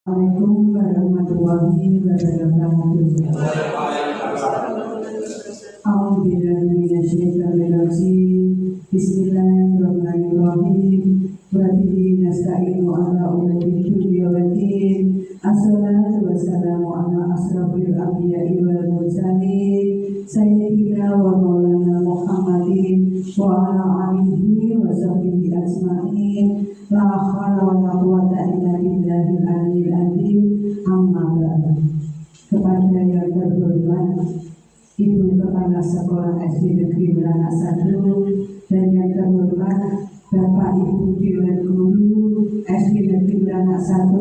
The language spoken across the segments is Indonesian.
Assalamualaikum warahmatullahi wabarakatuh. A'udzubillahi minasyaitonirrajim. Bismillahirrahmanirrahim. Wa bihi nasta'inu ala umuri dunya waddin. Assalatu wassalamu ala asrofil anbiya'i wal mursalin sayyidina wa maulana Muhammadin wa ala alihi wa sahbihi ajma'in. La haula wa la quwwata illa billahil aliyyil azim. Amma ba'du. Kepada yang terhormat Ibu Kepala Sekolah SD Negeri Belanak 1 dan yang terhormat Bapak Ibu Dewan Guru SD Negeri Belanak 1,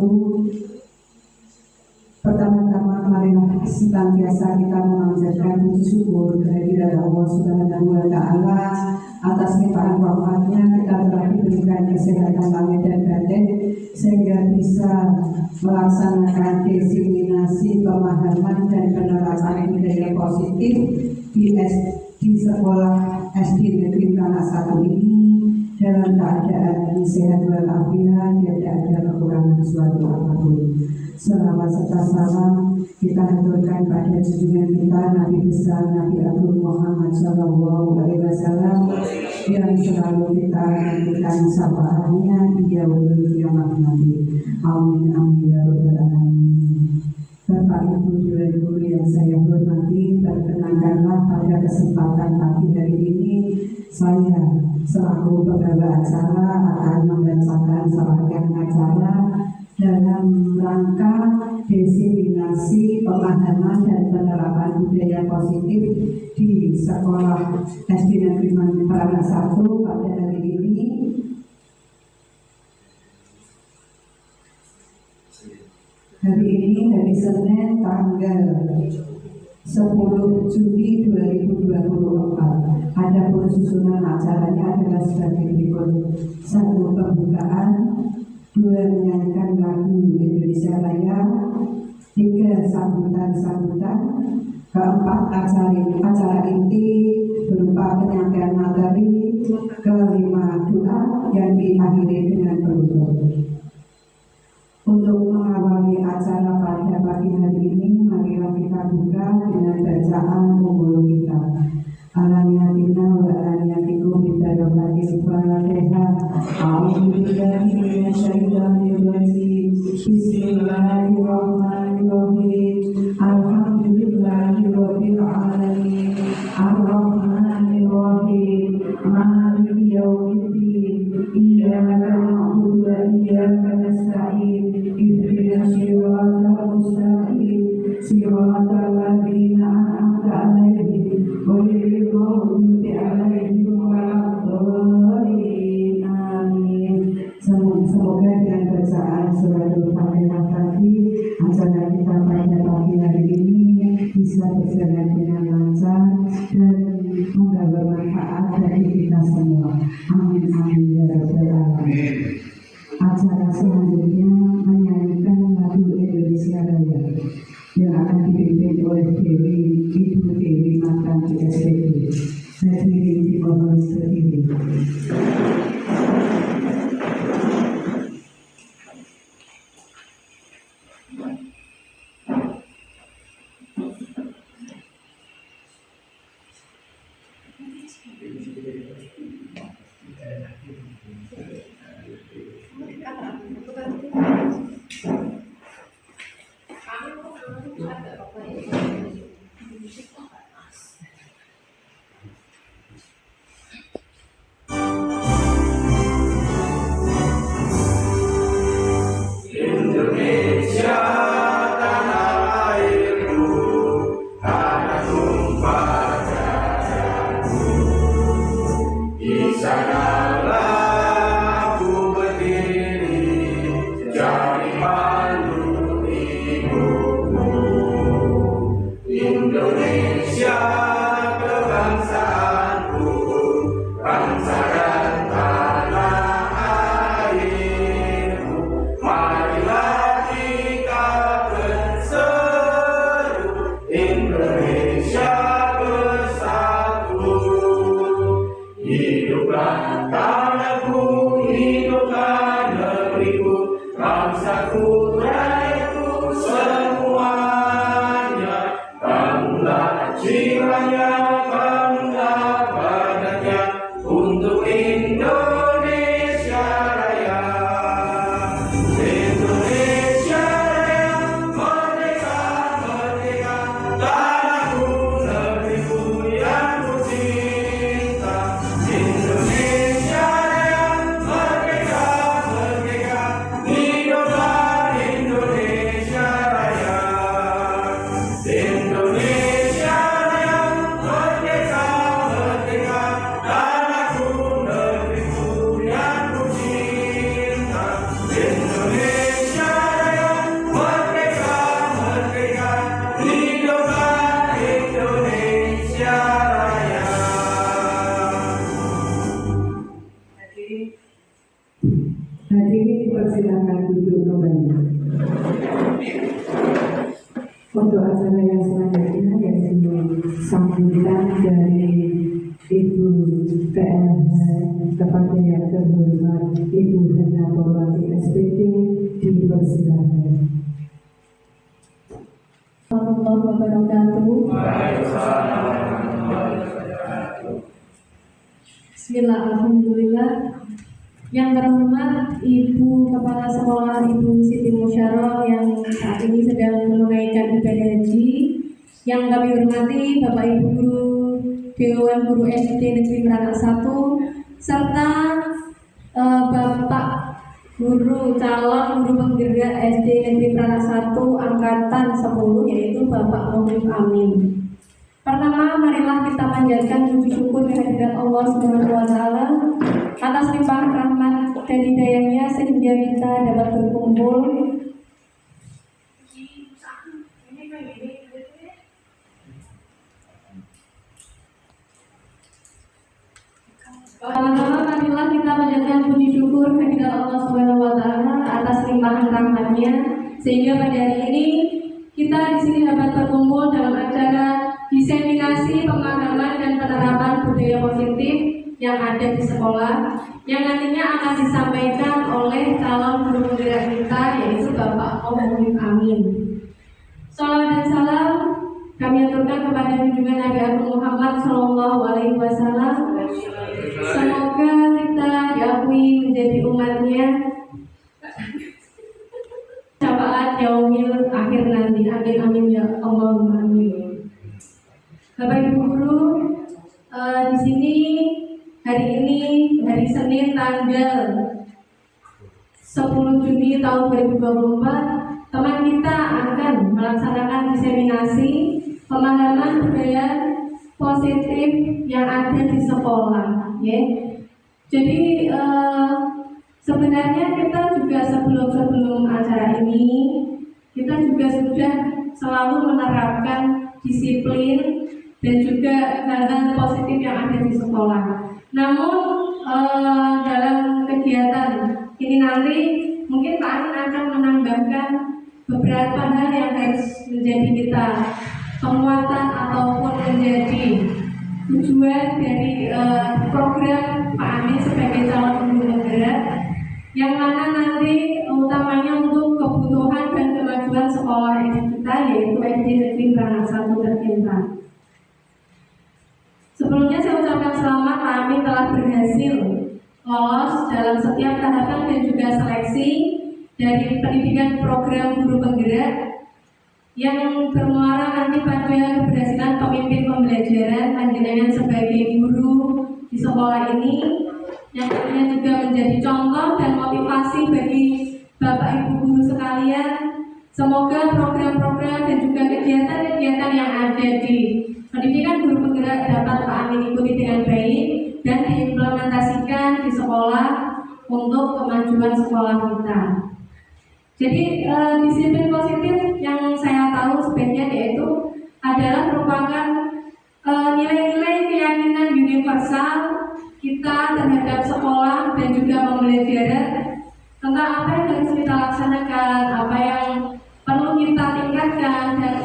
pertama-tama marilah senantiasa kita memanjatkan puji syukur kehadirat Allah Subhanahu wa Ta'ala atas limpahan rahmatnya kita telah diberikan kesehatan lahir dan batin sehingga bisa melaksanakan diseminasi pemahaman dan penerapan budaya positif di sekolah SD Negeri Belanak 1 ini dalam keadaan sehat walafiat, tidak ada kekurangan suatu apapun. Selawat serta salam kita haturkan pada junjungan kita Nabi besar Nabi Agung Muhammad SAW yang selalu kita nantikan syafaatnya di yaumul kiamat nanti. Amin amin ya rabbal alamin. Bapak Ibu Dewan Guru yang saya hormati, perkenankanlah pada kesempatan pagi hari ini saya selaku pembawa acara akan membacakan serangkaian acara dalam rangka diseminasi pemahaman dan penerapan budaya positif di sekolah SD Negeri Belanak 1 pada hari ini. Hari ini hari Senin tanggal 10 Juni 2024. Adapun susunan acaranya adalah sebagai berikut: 1. Pembukaan, 2. Menyanyikan lagu Indonesia Raya, 3. Sambutan-sambutan, 4. Acara inti berupa penyampaian materi, 5. Doa yang diakhiri dengan penutup. Untuk mengawali acara pada pagi hari ini, marilah kita buka dengan bacaan umul kita. Alaniyatina wa alaniyatikum bidayakatil Fatihah. A'udzubillahi minasyaitonirrajim. Bismillahirrahmanirrahim. Alhamdulillahirabbil alamin. Arrahmanirrahim. Maliki yaumiddin. Iyyaka na'budu wa iyyaka nasta'in. Ihdinas siratal mustaqim. Siratal ladzina an'amta 'alaihim ghairil maghdubi 'alaihim waladdallin. Amin. Semoga dengan bacaan suratul Fatihah tadi acara kita pada pagi hari ini bisa berjalan dengan lancar dan membawa manfaat bagi kita semua. Amin amin ya rabbal alamin. Acara selanjutnya menyanyikan lagu Indonesia Raya yang akan dipimpin oleh Ibu Dewi Matan di SPB. Hadirin dimohon berdiri. Indonesia Untuk acara yang selanjutnya yaitu sambutan dari Ibu PLH kepada yang terhormat Ibu Hana Pawati SPD, dipersilakan. Warahmatullahi wabarakatuh. Bismillah, alhamdulillah. Yang terhormat Ibu Kepala Sekolah Ibu Siti Musyaroh yang saat ini sedang menunaikan ibadah haji. Yang kami hormati Bapak Ibu Guru Dewan Guru SD Negeri Meranak 1 serta Bapak Guru calon guru penggerak SD Negeri Meranak 1 angkatan 10 yaitu Bapak Muhammad Amin. Pertama, marilah kita panjatkan puji syukur kehadirat Allah Subhanahu wa taala atas limpahan rahmat dan hidayahnya sehingga kita dapat berkumpul Pertama, marilah kita panjatkan puji syukur kehadirat Allah Subhanahu wa taala atas limpahan rahmatnya sehingga pada hari ini kita di sini dapat berkumpul dalam acara diseminasi pemahaman dan penerapan budaya positif yang ada di sekolah yang nantinya akan disampaikan oleh calon guru penggerak kita yaitu Bapak Muhammad Amin. Salawat dan salam kami aturkan kepada junjungan Nabi Agung Muhammad Sallallahu Alaihi Wasallam. Semoga kita diakui menjadi umatnya syafaat yaumil akhir nanti. Amin amin ya Allahumma amin. Bapak Ibu Guru, di sini hari ini hari Senin tanggal 10 Juni tahun 2024, teman kita akan melaksanakan diseminasi pemahaman budaya positif yang ada di sekolah, ya. Jadi sebenarnya kita juga sebelum acara ini kita juga sudah selalu menerapkan disiplin dan juga hal-hal positif yang ada di sekolah. Namun dalam kegiatan ini nanti mungkin Pak Amin akan menambahkan beberapa hal yang harus menjadi kita penguatan ataupun menjadi tujuan dari program Pak Amin sebagai calon guru penggerak yang mana nanti utamanya untuk kebutuhan dan kemajuan sekolah kita yaitu SD Negeri Meranak 1 tercinta. Sebelumnya saya ucapkan selamat Pak Amin telah berhasil lolos dalam setiap tahapan dan juga seleksi dari pendidikan program guru penggerak yang bermuara nanti pada keberhasilan pemimpin pembelajaran panjenengan sebagai guru di sekolah ini yang tentunya juga menjadi contoh dan motivasi bagi Bapak Ibu guru sekalian. Semoga program-program dan juga kegiatan-kegiatan yang ada di pendidikan guru penggerak dapat Pak Amin ikuti dengan baik dan diimplementasikan di sekolah untuk kemajuan sekolah kita. Jadi disiplin positif yang saya tahu sebenarnya yaitu adalah merupakan nilai-nilai keyakinan universal kita terhadap sekolah dan juga pembelajaran tentang apa yang harus kita laksanakan, apa yang perlu kita tingkatkan dan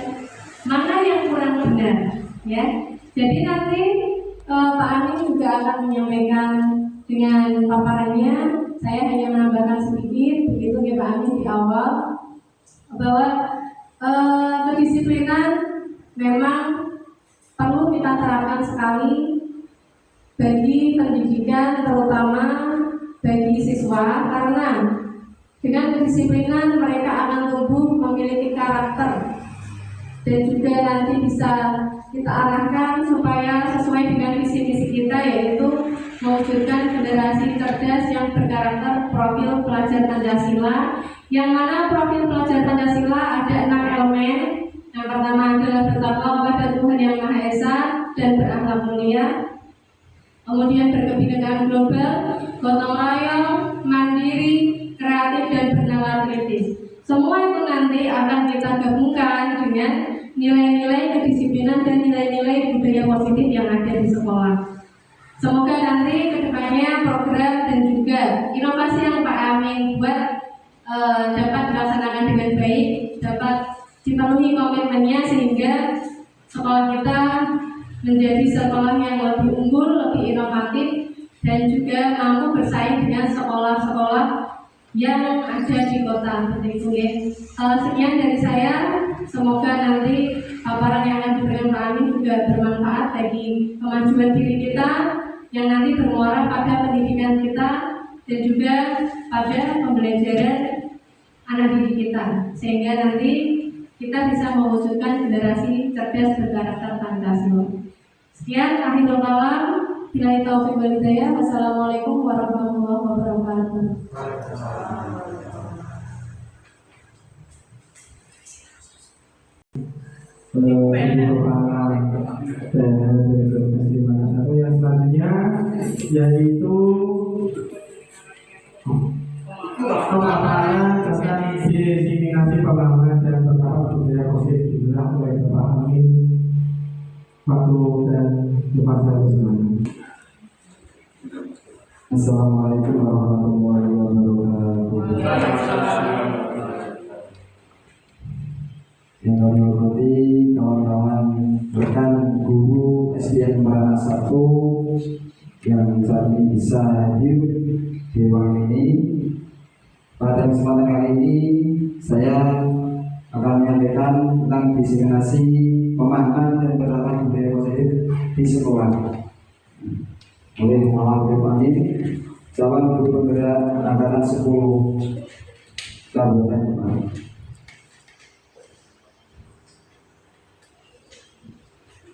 mana yang kurang benar, ya. Jadi nanti Pak Amin juga akan menyampaikan dengan paparannya. Saya hanya menambahkan sedikit begitu ya Pak Amin di awal bahwa kedisiplinan memang perlu kita terapkan sekali bagi pendidikan terutama bagi siswa karena dengan kedisiplinan mereka akan tumbuh memiliki karakter dan juga nanti bisa kita arahkan supaya sesuai dengan visi-misi kita yaitu mewujudkan generasi cerdas yang berkarakter profil pelajar Pancasila yang mana profil pelajar Pancasila ada 6 elemen. Yang pertama adalah bertakwa kepada Tuhan Yang Maha Esa dan berakhlak mulia, kemudian berkebinekaan global, gotong royong, mandiri, kreatif dan bernalar kritis. Semua itu nanti akan kita gabungkan dengan nilai-nilai kedisiplinan dan nilai-nilai budaya positif yang ada di sekolah. Semoga nanti kedepannya program dan juga inovasi yang Pak Amin buat dapat dilaksanakan dengan baik, dapat dipenuhi komitmennya sehingga sekolah kita menjadi sekolah yang lebih unggul, lebih inovatif, dan juga mampu bersaing dengan sekolah-sekolah yang ada di kota. Begitu ya. Sekian dari saya. Semoga nanti paparan yang akan diberikan Pak Amin juga bermanfaat bagi kemajuan diri kita yang nanti bermuara pada pendidikan kita dan juga pada pembelajaran anak didik kita, sehingga nanti kita bisa mewujudkan generasi cerdas berkarakter Pancasila. Sekian, akhirul kalam. Billahi taufiq wal hidayah. Wassalamualaikum warahmatullahi wabarakatuh. Yang selanjutnya yaitu pemaparan tentang diseminasi pemahaman dan pendapat budaya positif dibelah oleh Bapak Amin. Waktu dan tempat saya semuanya. Assalamualaikum warahmatullahi wabarakatuh. Yang kami hormati kawan-kawan rekan guru SDN Merana 1 yang saat ini bisa hadir di ruangan ini. Pada kesempatan kali ini saya akan menyampaikan tentang diseminasi pemahaman dan penerapan budaya positif di sekolah. Oleh Muhammad Amin, calon guru penggerak angkatan 10 Kabupaten Demak.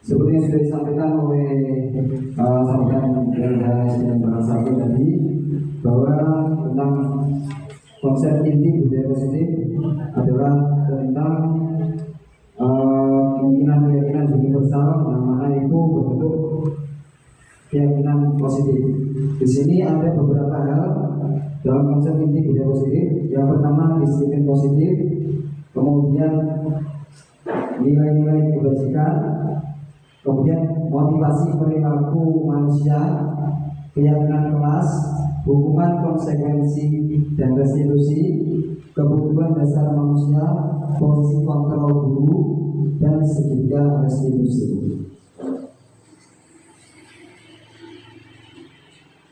Seperti yang sudah disampaikan oleh sampaikan dari SDN Merana 1 tadi, bahwa tentang konsep inti budaya positif adalah tentang keyakinan universal yang mana itu berbentuk keyakinan positif. Di sini ada beberapa hal dalam konsep inti budaya positif. Yang pertama disiplin positif, kemudian nilai-nilai kebajikan, kemudian motivasi perilaku manusia, keyakinan kelas, hukuman konsekuensi dan restitusi, kebutuhan dasar manusia, posisi kontrol guru, dan segitiga restitusi.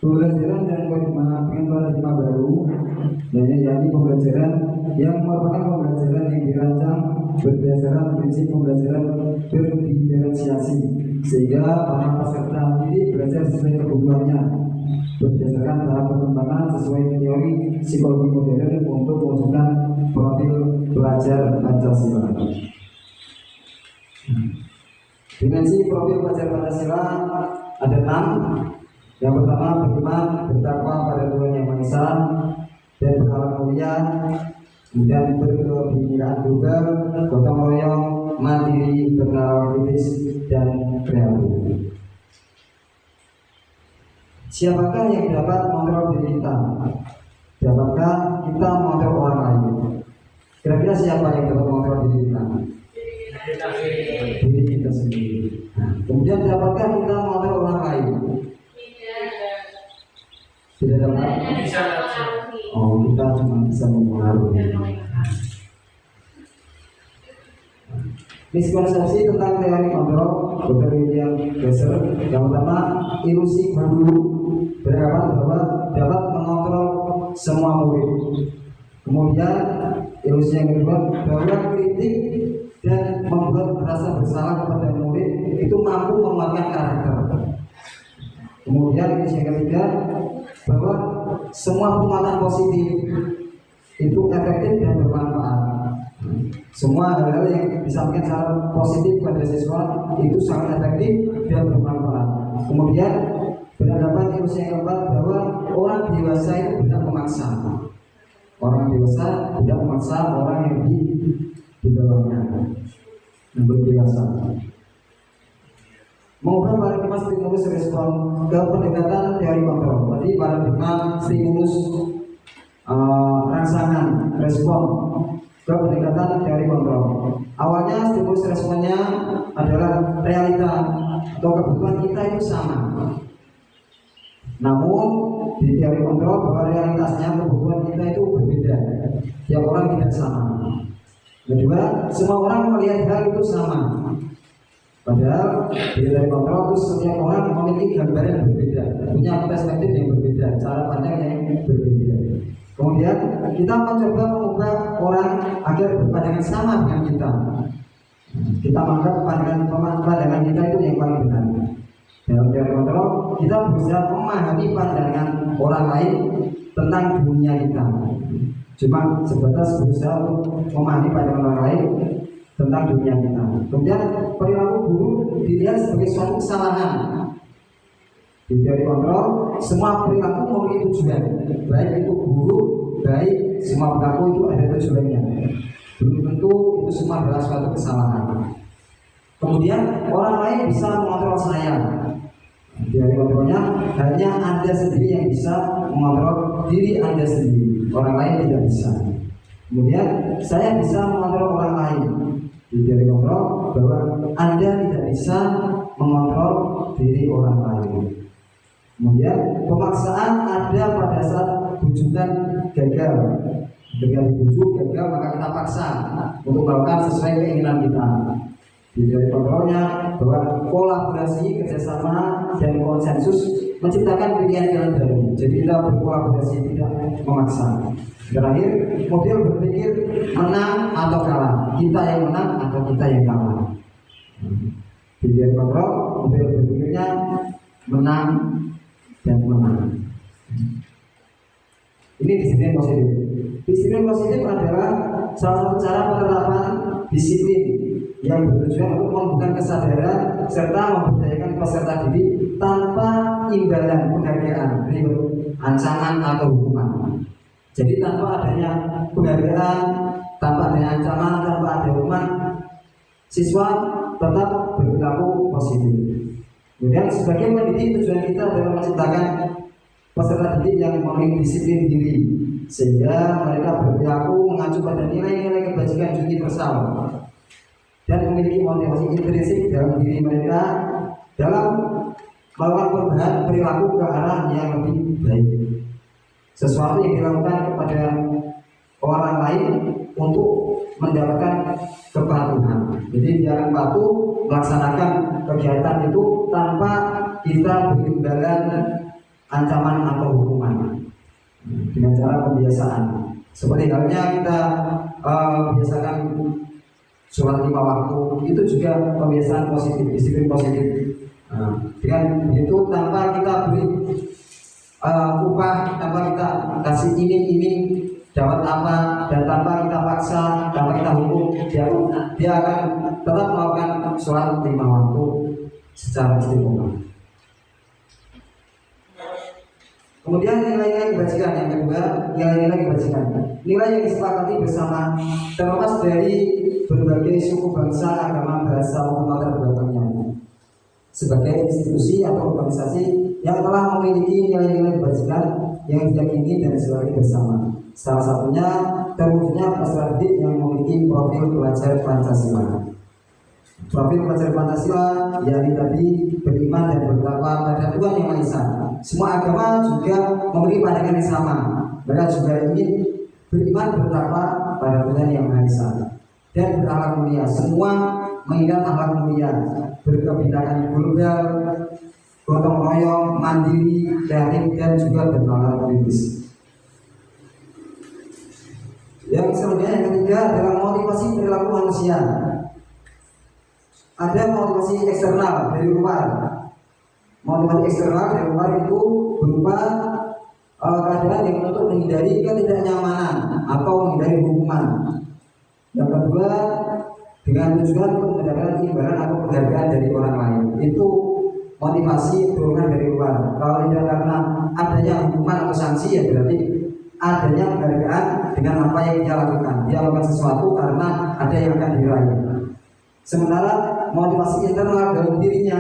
Pembelajaran dan paradigma baru, yakni pembelajaran yang merupakan pembelajaran yang dirancang berdasarkan prinsip pembelajaran berdiferensiasi, sehingga para peserta didik belajar sesuai kebutuhannya berdasarkan tahap perkembangan sesuai teori psikologi modern untuk mewujudkan profil pelajar Pancasila. Dimensi profil pelajar Pancasila ada 6. Yang pertama, beriman, bertakwa pada Tuhan Yang Maha Esa dan berakhlak mulia, kemudian berkebinekaan tunggal, gotong royong, mandiri, bernalar kritis, dan kreatif. Siapakah yang dapat mengontrol diri kita? Dapatkah kita mengontrol orang lain? Kira-kira siapa yang dapat mengontrol diri kita? Diri kita sendiri. Kemudian dapatkah kita mengontrol orang lain? Tidak dapat. Oh, kita cuma bisa mempengaruhi. Miskonsepsi tentang teori kontrol Dr. William Besser. Yang pertama, ilusi guru beranggapan bahwa dapat mengontrol semua murid. Kemudian ilusi yang kedua, bahwa kritik dan membuat rasa bersalah kepada murid itu mampu menguatkan karakter. Kemudian ilusi yang ketiga, bahwa semua penguatan positif itu efektif dan bermanfaat. Semua hal-hal yang disampaikan secara positif pada siswa itu sangat efektif dan bermanfaat. Kemudian beranggapan ilusi yang keempat bahwa orang dewasa itu tidak memaksa. Orang dewasa tidak memaksa orang yang di bawahnya, yang berdewasa. Mengubah paradigma stimulus respon ke pendekatan teori kontrol. Tadi paradigma stimulus rangsangan respon ke pendekatan teori kontrol. Awalnya stimulus responnya adalah realita atau kebutuhan kita itu sama. Namun di teori kontrol bahwa realitasnya kebutuhan kita itu berbeda. Tiap orang tidak sama. Kedua, semua orang melihat hal itu sama. Padahal dari kontrol itu setiap orang memiliki gambaran yang berbeda, punya perspektif yang berbeda, cara pandang yang berbeda. Kemudian kita mencoba mengubah orang agar berpandangan sama dengan kita. Kita menganggap pandangan kita itu yang paling benar. Dalam teori kontrol, kita berusaha memahami pandangan orang lain tentang dunia kita. Cuma sebatas berusaha untuk memahami pandangan orang lain tentang dunia kita. Kemudian perilaku buruk dilihat sebagai suatu kesalahan. Di teori kontrol, semua perilaku memiliki tujuan, baik itu buruk, baik semua perilaku itu ada tujuannya. Belum tentu itu semua adalah suatu kesalahan. Kemudian orang lain bisa mengontrol saya. Teori kontrolnya hanya Anda sendiri yang bisa mengontrol diri Anda sendiri. Orang lain tidak bisa. Kemudian saya bisa mengontrol orang lain. Di teori kontrol bahwa Anda tidak bisa mengontrol diri orang lain. Kemudian pemaksaan ada pada saat bujukan gagal. Ketika dibujuk gagal maka kita paksa untuk melakukan sesuai keinginan kita. Di teori kontrolnya bahwa kolaborasi, kerjasama dan konsensus menciptakan pilihan baru. Jadi kita berkolaborasi, tidak memaksa. Terakhir, model berpikir menang atau kalah. Kita yang menang atau kita yang kalah. Di teori kontrol, model berpikirnya menang dan menang. Ini disiplin positif. Disiplin positif adalah salah satu cara penerapan disiplin yang bertujuan untuk membuka kesadaran serta memberdayakan peserta didik tanpa imbalan penghargaan, ancaman atau hukuman. Jadi tanpa adanya penghargaan, tanpa adanya ancaman, tanpa ada hukuman, siswa tetap berperilaku positif. Kemudian sebagai pendidik, tujuan kita adalah menciptakan peserta didik yang memiliki disiplin diri, sehingga mereka berperilaku mengacu pada nilai-nilai kebajikan judi bersama dan memiliki motivasi intrinsik dalam diri mereka dalam melakukan perubahan perilaku ke arah yang lebih baik. Sesuatu yang dilakukan kepada orang lain untuk mendapatkan kepatuhan. Jadi dia akan patuh melaksanakan kegiatan itu tanpa kita beri imbalan, ancaman atau hukuman, dengan cara pembiasaan. Seperti halnya kita biasakan sholat 5 waktu, itu juga pembiasaan positif, disiplin positif. Dengan itu tanpa kita beri upah, tanpa kita kasih iming-iming dapat apa, dan tanpa kita paksa, tanpa kita hukum, dia akan tetap melakukan sholat 5 waktu secara istiqomah. Kemudian nilai-nilai kebajikan yang kedua, nilai-nilai kebajikan. Nilai yang disepakati bersama terlepas dari berbagai suku, bangsa, agama, bahasa, maupun latar belakangnya. Sebagai institusi atau organisasi yang telah memiliki nilai-nilai kebajikan yang diyakini dan disepakati bersama. Salah satunya terwujudnya peserta didik yang memiliki profil pelajar Pancasila. Profil pelajar Pancasila yakni tadi beriman dan bertakwa pada Tuhan Yang Maha Esa. Semua agama juga memiliki pandangan yang sama. Mereka juga ingin beriman bertakwa pada Tuhan Yang Maha Esa dan berakhlak mulia. Semua mengingat akhlak mulia, berkebinekaan global, gotong royong, mandiri, kreatif, dan juga bernalar kritis. Yang selanjutnya yang ketiga adalah motivasi perilaku manusia. Ada motivasi eksternal dari luar. Motivasi eksternal dari luar itu berupa keadaan yang untuk menghindari ketidaknyamanan atau menghindari hukuman. Yang kedua, dengan tujuan untuk mendapatkan imbalan atau penghargaan dari orang lain. Itu motivasi dorongan dari luar. Kalau tidak karena adanya hukuman atau sanksi, ya berarti adanya penghargaan dengan apa yang dia lakukan. Dia lakukan sesuatu karena ada yang akan diraih. Sementara motivasi internal dalam dirinya,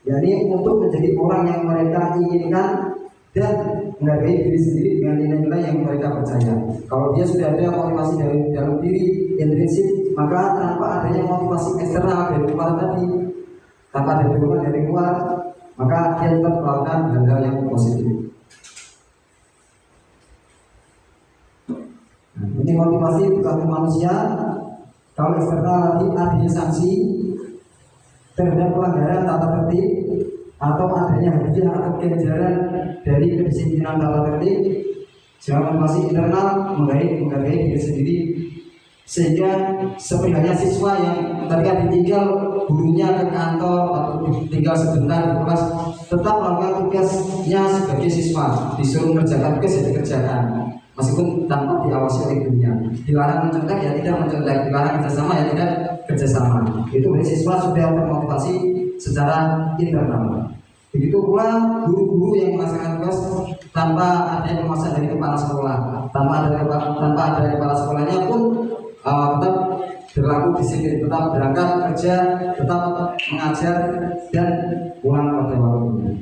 yakni untuk menjadi orang yang mereka inginkan dan menghargai diri sendiri dengan nilai-nilai yang mereka percaya. Kalau dia sudah ada motivasi dari dalam diri intrinsik, maka tanpa adanya motivasi eksternal dari luar tadi, tanpa ada dorongan dari luar, maka dia tetap melakukan hal-hal yang positif. Ini motivasi perilaku manusia Kalau eksternal nanti adanya sanksi terhadap pelanggaran tata tertib atau adanya hadiah atau ganjaran dari kedisiplinan tata tertib. Jangan motivasi internal menghargai diri sendiri, sehingga sebenarnya siswa yang ketika ditinggal gurunya ke kantor atau tinggal sebentar di kelas tetap melakukan tugasnya sebagai siswa, disuruh mengerjakan tugas ya dikerjakan meskipun tanpa diawasi oleh gurunya. Dilarang mencontek ya tidak mencontek, dilarang kerjasama ya tidak kerjasama. Itu berarti siswa sudah termotivasi secara internal. Begitu pula guru-guru yang melaksanakan tugas tanpa adanya pemaksaan dari kepala sekolah, tanpa ada kepala sekolahnya pun tetap berlaku disiplin, tetap berangkat kerja, tetap mengajar dan pulang pada waktunya.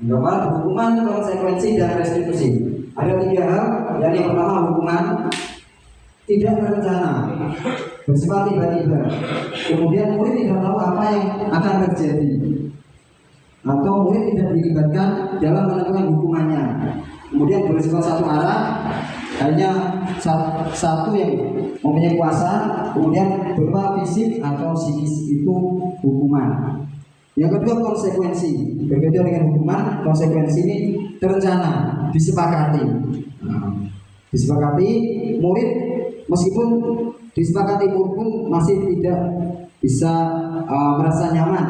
Nomor hukuman, konsekuensi dan restitusi. Ada 3 hal. Yang pertama hukuman tidak terencana, bersifat tiba-tiba. Kemudian murid tidak tahu apa yang akan terjadi, atau murid tidak dilibatkan dalam menentukan hukumannya. Kemudian bersifat satu arah, hanya satu yang mempunyai kuasa. Kemudian berupa fisik atau psikis, itu hukuman. Yang kedua konsekuensi. Berbeda dengan hukuman, konsekuensi ini terencana, disepakati. Disepakati murid, meskipun disepakati murid pun masih tidak bisa merasa nyaman.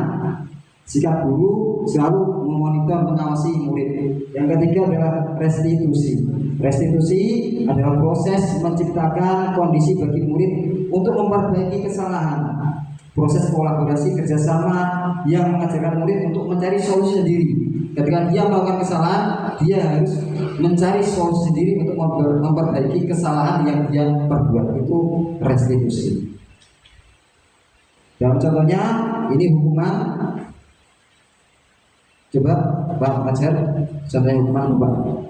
Sikap guru selalu memonitor, mengawasi murid. Yang ketiga adalah restitusi. Restitusi adalah proses menciptakan kondisi bagi murid untuk memperbaiki kesalahan. Proses kolaborasi kerjasama yang mengajarkan murid untuk mencari solusi sendiri. Ketika dia melakukan kesalahan, dia harus mencari solusi sendiri untuk memperbaiki kesalahan yang dia perbuat. Itu restitusi. Dalam contohnya, ini hukuman. Coba Pak ajar contohnya hukuman Pak.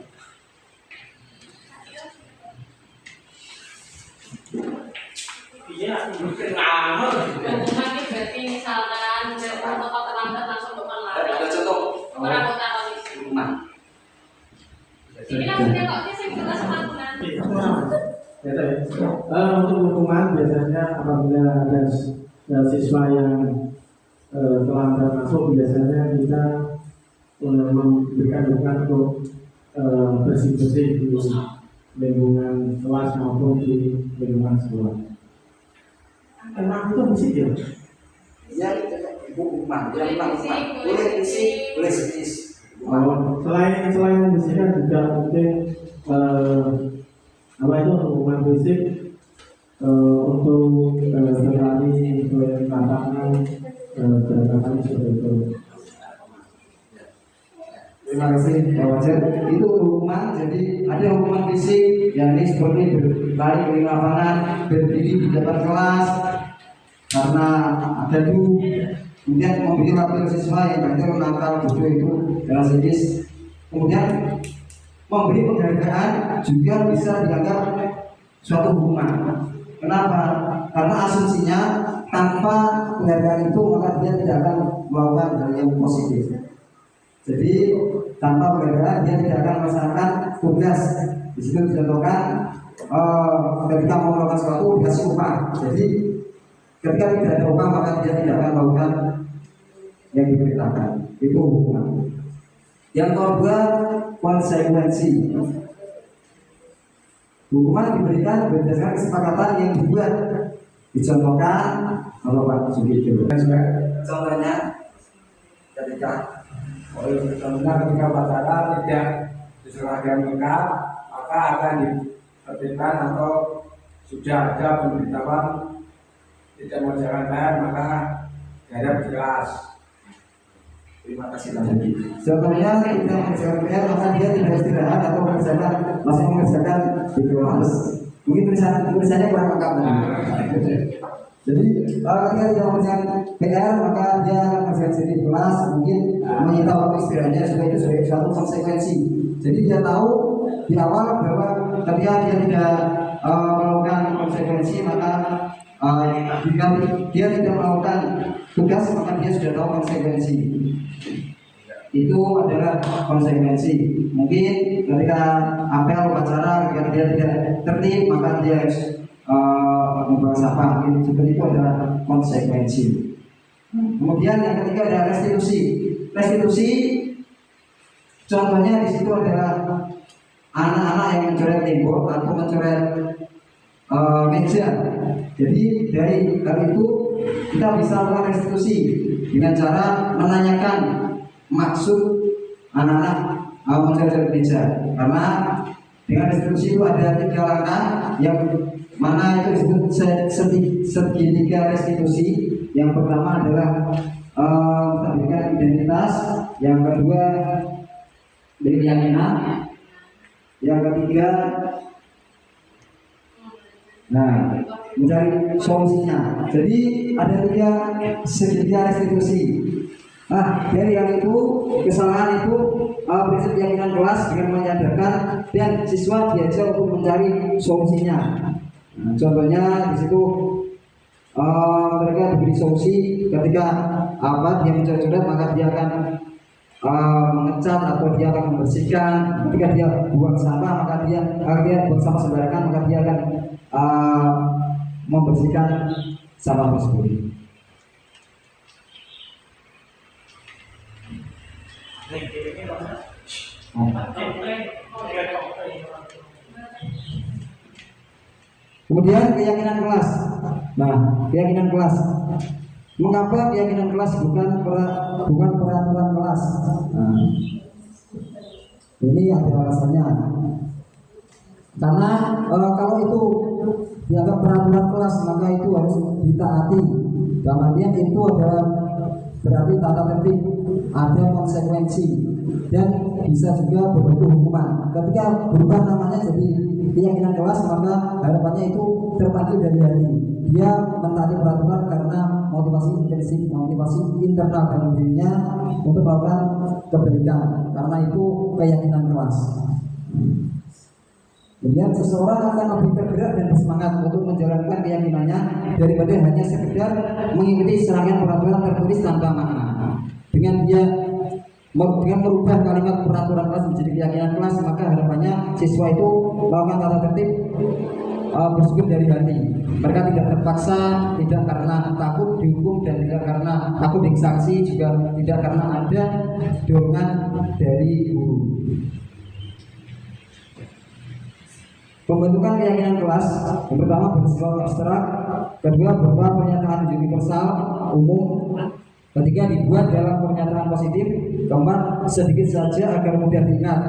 Hukuman ini berarti misalkan protokol terlambat langsung berpengaruh. Ada contoh Orang kota polisi. hukuman. Ini maksudnya kok sih kita sempurna. Untuk hukuman biasanya apabila ada siswa yang terlambat masuk, biasanya kita memberikan dukungan untuk bersih-bersih di lingkungan kelas maupun di lingkungan sekolah. Emang itu musik ya? Ya, hukuman. Boleh fisik, boleh psikis. Selain membersihkan juga mungkin hukuman fisik untuk berlari, tantangan, gerakan seperti itu. Terima kasih Pak Wajar. Itu hukuman. Jadi ada hukuman fisik yang ini seperti berlari ke lapangan, berdiri di depan kelas karena ada dulu. Kemudian memberi wakil siswa yang banyak nakal, bodoh itu dalam psikis. Kemudian memberi penghargaan juga bisa dianggap suatu hukuman. Kenapa? Karena asumsinya tanpa penghargaan itu maka dia tidak akan melakukan hal yang positif. Jadi tanpa penghargaan dia tidak akan melaksanakan tugas. Di situ dicontohkan ketika mau melakukan sesuatu dikasih upah. Jadi ketika tidak ada upah maka dia tidak akan melakukan yang diperintahkan. Itu hukuman. Yang kedua konsekuensi. Hukuman diberikan berdasarkan kesepakatan yang dibuat. Dicontohkan kalau Pak Sugito. Contohnya ketika pacaran tidak diserahkan nikah, maka akan ditertibkan atau sudah ada pemberitahuan tidak mau jalan bayar, maka diadap di kelas. Terima kasih lagi. Contohnya tidak mengerjakan PR maka dia tidak istirahat atau masih mengerjakan di kelas. Mungkin tulisannya kurang lengkap. Jadi ketika tidak mengerjakan PR maka dia akan mengerjakan di kelas, mungkin menyita waktu istirahatnya supaya itu sebagai suatu konsekuensi. Jadi dia tahu di awal bahwa ketika dia tidak melakukan konsekuensi maka jika dia tidak melakukan tugas maka dia sudah tahu konsekuensi. itu adalah konsekuensi. Mungkin ketika apel upacara ketika dia tidak tertib maka dia harus membawa sampah, mungkin seperti itu adalah konsekuensi. Kemudian yang ketiga adalah restitusi. Restitusi contohnya di situ adalah anak-anak yang mencoret tembok atau mencoret meja. Jadi dari hal itu kita bisa melakukan restitusi dengan cara menanyakan maksud anak-anak mencoret meja. Karena dengan restitusi itu ada 3 langkah, yang mana itu disebut segitiga restitusi. Yang pertama adalah menstabilkan identitas, yang kedua keyakinan, yang ketiga mencari solusinya. Jadi ada 3 segitiga restitusi. Dari yang itu, kesalahan itu prinsip keyakinan kelas dengan menyadarkan dan siswa diajak untuk mencari solusinya. Contohnya di situ mereka diberi solusi ketika dia mencoret maka dia akan mengecat atau dia akan membersihkan. Ketika dia buang sampah maka dia buang sampah sembarangan maka dia akan membersihkan sampah tersebut. Kemudian keyakinan kelas. Keyakinan kelas. Mengapa keyakinan kelas bukan peraturan kelas? Ini ada alasannya. Karena kalau itu dianggap peraturan kelas maka itu harus ditaati. Dalam artian itu adalah berarti tata tertib, ada konsekuensi dan bisa juga berbentuk hukuman. Ketika berubah namanya jadi keyakinan kelas maka harapannya itu terpanggil dari hati. Dia mentaati peraturan karena motivasi intrinsik, motivasi internal dalam dirinya untuk melakukan kebaikan. Karena itu keyakinan kelas. Kemudian seseorang akan lebih tergerak dan bersemangat untuk menjalankan keyakinannya daripada hanya sekedar mengikuti serangkaian peraturan tertulis tanpa makna. Dengan merubah kalimat peraturan kelas menjadi keyakinan kelas maka harapannya siswa itu melakukan tata tertib bersumber dari hati. Mereka tidak terpaksa, tidak karena takut dihukum dan tidak karena takut disanksi, juga tidak karena ada dorongan dari guru. Pembentukan keyakinan kelas yang pertama bersifat abstrak, kedua berupa pernyataan universal umum, ketiga dibuat dalam pernyataan positif, keempat sedikit saja agar mudah diingat,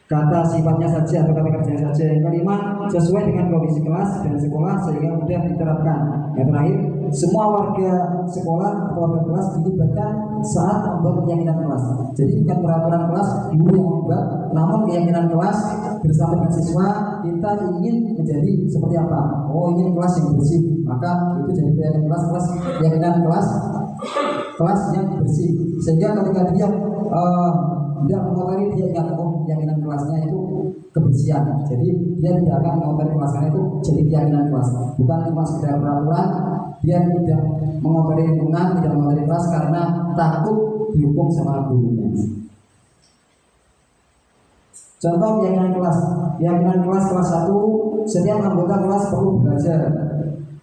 kata sifatnya saja atau kata kerjanya saja, yang kelima sesuai dengan kondisi kelas dan sekolah sehingga mudah diterapkan, yang terakhir semua warga sekolah atau warga kelas dilibatkan saat membuat keyakinan kelas. Jadi bukan peraturan kelas guru yang membuat, namun keyakinan kelas bersama dengan siswa kita ingin menjadi seperti apa. Ingin kelas yang bersih, maka itu jadi keyakinan kelas yang bersih. Sehingga ketika dia tidak mengotori, dia ingat keyakinan kelasnya itu kebersihan. Jadi dia tidak akan mengotori kelas karena itu jadi keyakinan kelas. Bukan cuma sekedar peraturan, dia tidak mengotori lingkungan, tidak mengotori kelas karena takut dihukum sama gurunya. Contoh keyakinan kelas. Keyakinan kelas kelas 1, setiap anggota kelas perlu belajar.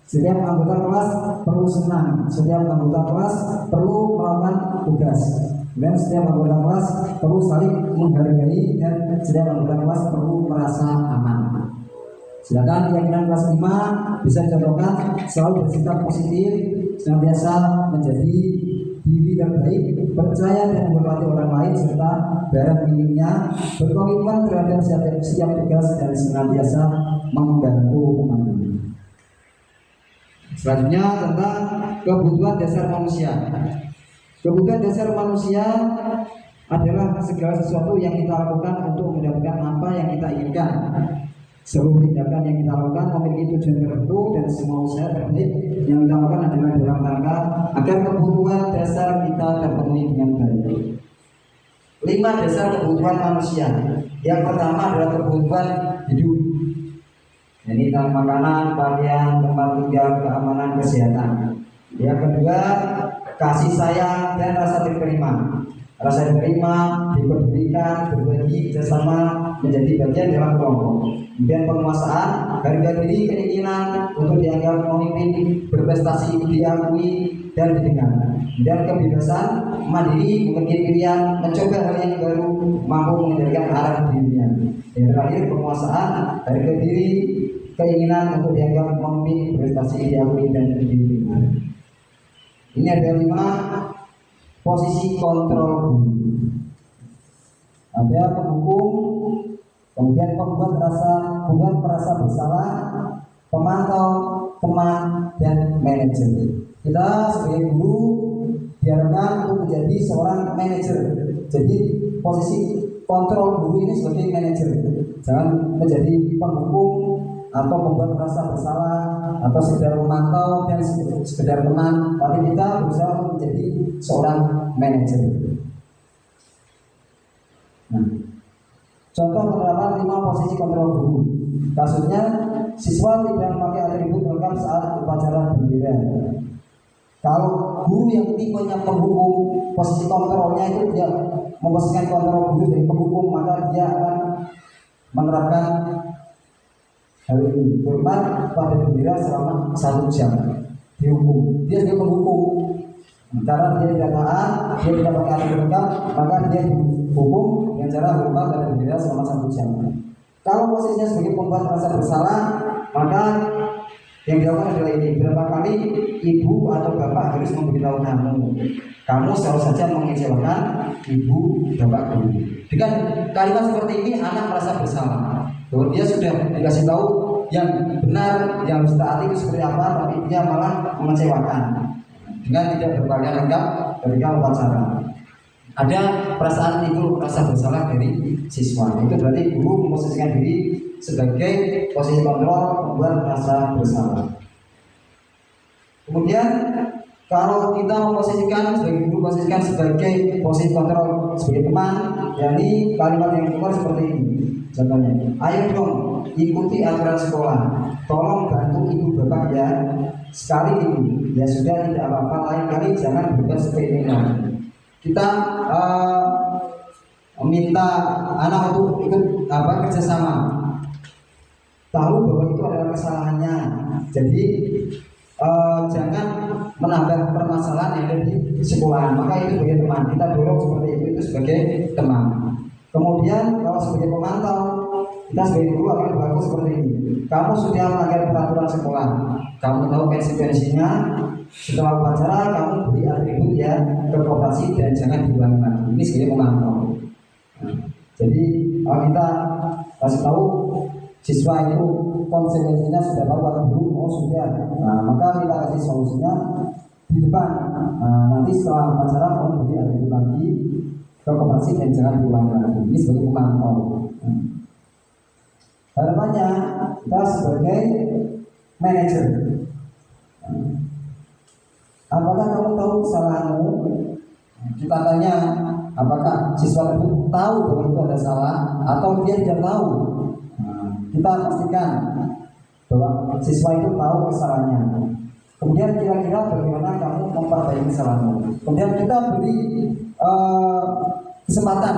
Setiap anggota kelas perlu senang. Setiap anggota kelas perlu melakukan tugas. Dan setiap anggota kelas perlu saling menghargai dan setiap anggota kelas perlu merasa aman. Sedangkan keyakinan kelas 5 bisa dicontohkan selalu bersikap positif, senantiasa menjadi diri terbaik, percaya dan menghormati orang lain serta barang miliknya, berkomitmen terhadap setiap tugas dan senantiasa membantu teman-teman. Selanjutnya tentang kebutuhan dasar manusia. Kebutuhan dasar manusia adalah segala sesuatu yang kita lakukan untuk mendapatkan apa yang kita inginkan. Seluruh tindakan yang kita lakukan memiliki tujuan tertentu dan semua usaha terbaik yang kita lakukan adalah dalam rangka agar kebutuhan dasar kita terpenuhi dengan baik. 5 dasar kebutuhan manusia. Yang pertama adalah kebutuhan hidup. Ini tentang makanan, pakaian, tempat tinggal, keamanan, kesehatan. Yang kedua, kasih sayang dan rasa diterima. rasa diterima, dipedulikan, berbagi, bersama, menjadi bagian dalam kelompok. Kemudian penguasaan, harga diri, keinginan untuk dianggap pemimpin, berprestasi, diakui dan didengar. Dan kebebasan, mandiri, mengerti pilihan, mencoba hal yang baru, mampu mengendalikan arah dirinya. Yang terakhir penguasaan, harga diri, keinginan untuk dianggap pemimpin, berprestasi, diakui dan didengar. Ini ada 5 posisi kontrol guru. Ada pendukung, kemudian pembuat merasa bersalah, pemantau, teman, dan manajer. Kita sebagai guru diharapkan untuk menjadi seorang manajer. Jadi posisi kontrol guru ini sebagai manajer, jangan menjadi pendukung atau membuat merasa bersalah atau sekedar memantau dan sekedar teman, tapi kita berusaha untuk menjadi seorang manajer. Nah, contoh penerapan 5 posisi kontrol guru. Kasusnya, siswa tidak memakai atribut lengkap saat upacara bendera. Kalau guru yang tipenya pendukung, posisi kontrolnya itu dia memposisikan kontrol guru dari pendukung, maka dia akan menerapkan hal ini, hormat pada bendera selama 1 jam, dihukum. Dia sebagai pendukung, karena dia tidak taat, dia tidak pakai atribut lengkap, maka dia dihukum dengan cara hormat pada bendera selama 1 jam. Kalau posisinya sebagai pembuat merasa bersalah, maka yang dilakukan adalah ini. Berapa kali ibu atau bapak harus memberitahu kamu selalu saja mengecewakan ibu bapak guru. Dengan kalimat seperti ini anak merasa bersalah bahwa dia sudah dikasih tahu yang benar, yang harus taati itu seperti apa, tapi dia malah mengecewakan dengan tidak berpakaian lengkap ketika upacara. Ada perasaan itu, rasa bersalah dari siswa. Itu berarti guru memposisikan diri sebagai posisi kontrol, membuat rasa bersalah. Kemudian kalau kita memposisikan sebagai guru, posisikan sebagai posisi kontrol sebagai teman, yakni kalimat yang keluar seperti ini. Contohnya, ayo dong ikuti aturan sekolah, tolong bantu ibu bapak ya. Sekali ibu, ya sudah tidak apa-apa, lain kali jangan berbuat seperti ini lagi. Kita meminta anak untuk ikut kerjasama, tahu bahwa itu adalah kesalahannya. Jadi jangan menambah permasalahan yang ada di sekolah. Maka itu sebagai teman, kita dorong seperti itu sebagai teman. Kemudian kalau sebagai pemantau, kita sebagai guru akan berlaku seperti ini. Kamu sudah melanggar peraturan sekolah, kamu tahu konsekuensinya. Setelah upacara kamu beri atribut ya ke koperasi dan jangan diulangi lagi. Ini sebagai pemantau. Nah, jadi kalau kita kasih tahu siswa itu konsekuensinya sudah tahu atau belum, oh sudah. Nah, maka kita kasih solusinya di depan. Nanti setelah upacara kamu beri atribut lagi ke koperasi dan jangan diulangi lagi. Ini sebagai pemantau. Harapannya kita sebagai manajer. Apakah kamu tahu kesalahanmu? Kita tanya, apakah siswa itu tahu bahwa itu ada salah atau dia tidak tahu? Kita pastikan bahwa siswa itu tahu kesalahannya. Kemudian kira-kira bagaimana kamu memperbaiki kesalahanmu? Kemudian kita beri kesempatan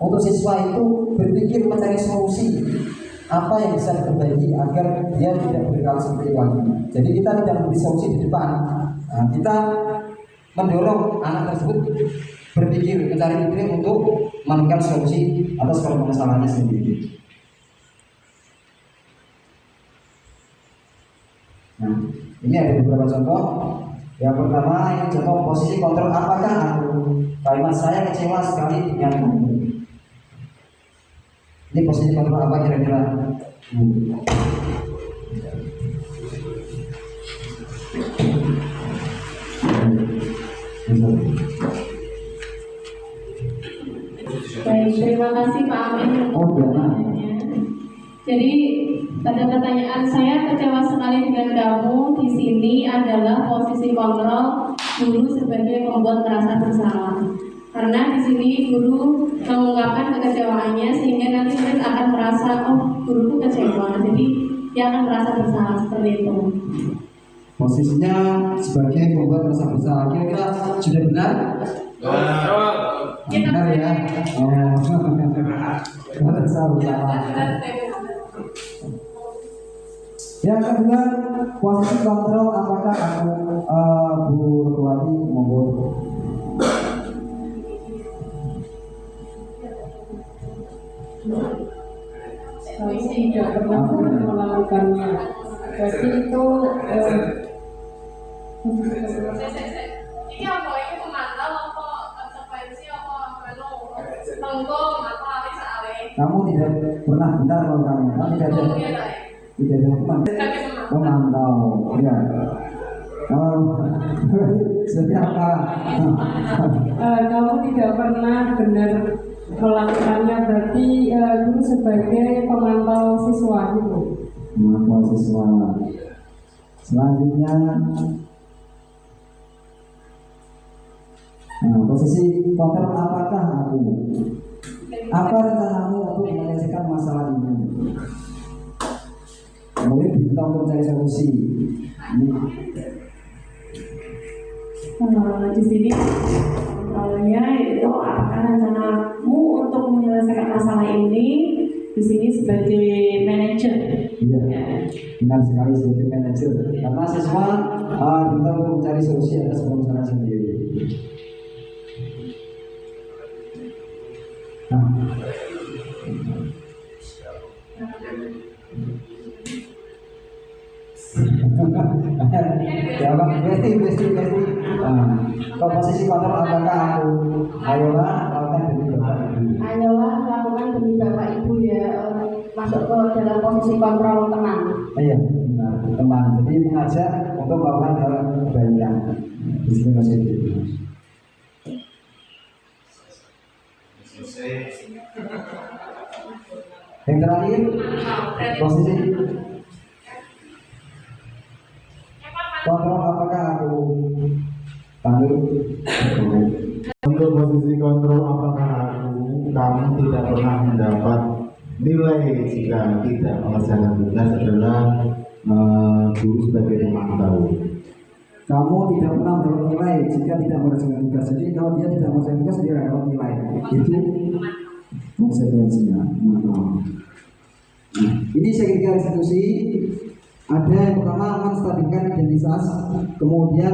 untuk siswa itu berpikir mencari solusi. Apa yang bisa diperbaiki agar dia tidak berkali seperti itu lagi. Jadi kita tidak memberi solusi di depan. Nah, kita mendorong anak tersebut berpikir, mencari ide untuk menemukan solusi atas permasalahannya sendiri. Nah, ini ada beberapa contoh. Yang pertama, ini contoh posisi kontrol. Apakah aku? Kalimat saya kecewa sekali dengan kamu. Ini posisi kontrol apa kira-kira? Baik, terima kasih Pak Amin. Jadi pada pertanyaan saya, kecewa sekali dengan kamu di sini adalah posisi kontrol guru sebagai pembuat merasa bersalah. Karena di sini guru mengungkapkan kekecewaannya sehingga nanti murid akan merasa, oh guruku kecewa, jadi dia akan merasa bersalah seperti itu. Posisinya sebagai pembuat merasa bersalah, kira-kira sudah benar? Benar ya? Oh, sama. Yang kedua, posisi kontrol apakah aku Bu Ketuati maupun Saya tidak pernah melakukannya. Jadi itu Ini apa ini pemantau apa konsekuensi apa tanggung apa alis alih kamu tidak pernah bentar melakukannya? Kamu tidak ada hukuman. Memantau, ya. Setiap apa? kamu tidak pernah benar melakukannya, berarti guru sebagai pemantau siswa gitu. Memantau siswa. Selanjutnya, posisi kontrol apakah aku? Apa rencanamu untuk menyelesaikan masalah ini? Murid diminta untuk mencari solusi. Di sini kontrolnya itu apakah rencanamu untuk menyelesaikan masalah ini di sini sebagai manajer. Iya, benar sekali sebagai manajer. Karena siswa diminta untuk mencari solusi atas permasalahan sendiri. Ya bang, besti. Posisi kontrol apakah aku? Ayolah lakukan demi bapak ibu. Ayolah lakukan demi bapak ibu ya, masuk ke dalam posisi kontrol tenang. Iya, benar, teman. Jadi mengajak untuk melakukan hal kebaikan. Di sini masih itu. Yang terakhir, posisi kontrol apakah aku? Panggil. Untuk posisi kontrol apakah kamu tidak pernah mendapat nilai jika tidak mengerjakan tugas adalah guru sebagai pemantau. Kamu tidak pernah mendapat nilai jika tidak mengerjakan tugas. Jadi kalau dia tidak mengerjakan tugas dia tidak dapat nilai. Itu konsekuensinya. Ini saya kira institusi ada yang pertama menstabilkan identitas, kemudian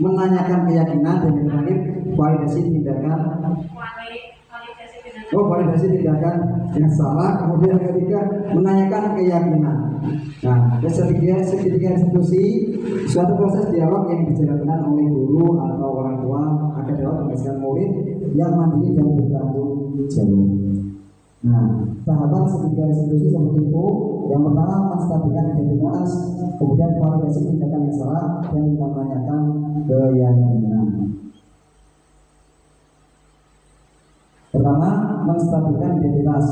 menanyakan keyakinan, dan yang terakhir validasi tindakan. Validasi tindakan yang salah, kemudian yang ketiga menanyakan keyakinan. Nah, ketiga institusi suatu proses dialog yang dijalankan oleh guru atau orang tua agar dapat menghasilkan murid yang mandiri dan bertanggung jawab. Nah, tahapan ketiga institusi seperti itu. Yang pertama menstabilkan identitas, kemudian validasi tindakan yang salah, dan menanyakan keyakinan. Pertama, menstabilkan identitas.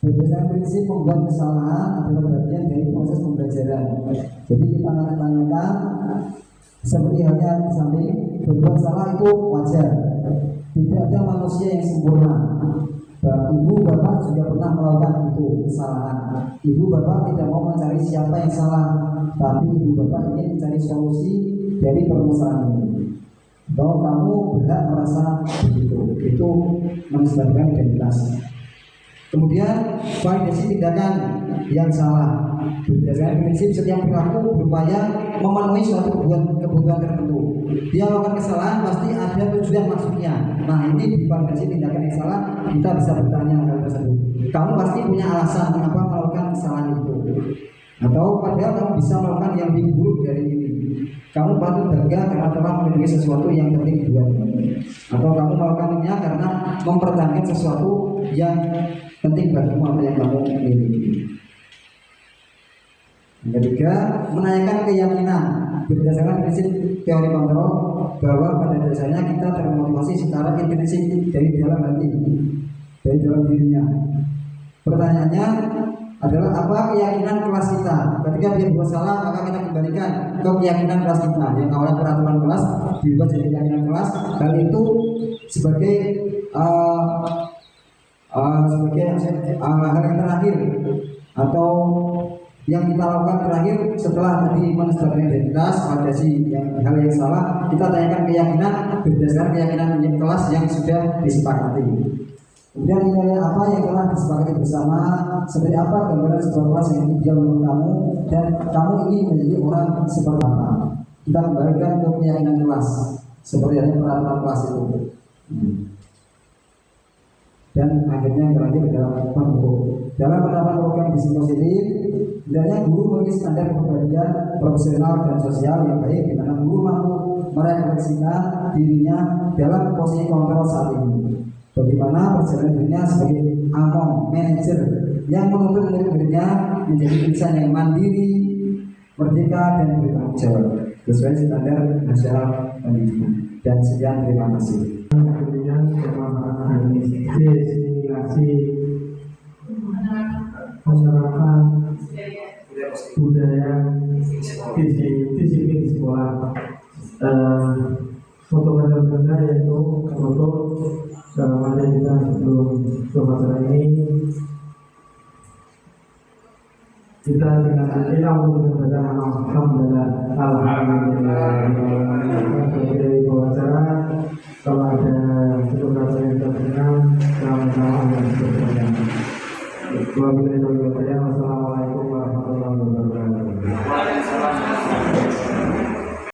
Berdasarkan prinsip membuat kesalahan adalah bagian dari proses pembelajaran. Jadi kita tanyakan seperti halnya di samping, berbuat salah itu wajar. Tidak ada manusia yang sempurna. Ibu bapak juga pernah melakukan itu kesalahan. Ibu bapak tidak mau mencari siapa yang salah, tapi ibu bapak ingin mencari solusi dari permasalahan ini. Bahwa kamu berhak merasa begitu. Itu menstabilkan identitas. Kemudian validasi tindakan yang salah. Berdasarkan prinsip setiap perilaku berupaya memenuhi suatu kebutuhan tertentu. Dia melakukan kesalahan pasti ada tujuan maksudnya. Nah, ini di validasi tindakan yang salah kita bisa bertanya hal tersebut. Kamu pasti punya alasan mengapa melakukan kesalahan itu. Atau padahal kamu bisa melakukan yang lebih buruk dari ini. Kamu patut bangga karena telah memiliki sesuatu yang penting buatmu. Atau kamu melakukannya karena mempertahankan sesuatu yang penting bagimu atau yang kamu miliki. Yang ketiga, menanyakan keyakinan. Berdasarkan prinsip teori kontrol bahwa pada dasarnya kita termotivasi secara intrinsik dari dalam hati, dari dalam dirinya. Pertanyaannya adalah apa keyakinan kelas kita? Ketika dia buat salah, maka kita kembalikan ke keyakinan kelas kita. Yang awalnya peraturan kelas diubah jadi keyakinan kelas. Hal itu sebagai hal yang terakhir atau yang kita lakukan terakhir setelah tadi menstabilkan identitas, validasi yang hal yang salah, kita tanyakan keyakinan berdasarkan keyakinan kelas yang sudah disepakati. Kemudian nilai apa yang telah disepakati bersama, seperti apa gambaran sebuah kelas yang ideal menurut kamu, dan kamu ingin menjadi orang seperti apa. Kita kembalikan ke keyakinan kelas, seperti ada peraturan kelas itu. Dan akhirnya berarti ke dalam hukum. Dalam penerapan program bisnis positif, hendaknya guru memiliki standar kepribadian profesional dan sosial yang baik, di mana guru mampu merefleksikan dirinya dalam posisi kontrol saat ini. Bagaimana perjalanan dirinya sebagai among manajer yang menuntut murid-muridnya menjadi insan yang mandiri, merdeka, dan bertanggung jawab sesuai standar nasional pendidikan. Dan sekian, terima kasih. Kemudian pemahaman simulasi penerapan budaya disiplin sekolah. Foto benda yaitu foto dalam ada kita sebelum masalah ini kita dengan kita untuk membaca alhamdulillah sebagai wawancara. Kalau ada sesuatu yang terkenal, sama-sama yang berkenan. Wabillahi taufiq wal hidayah.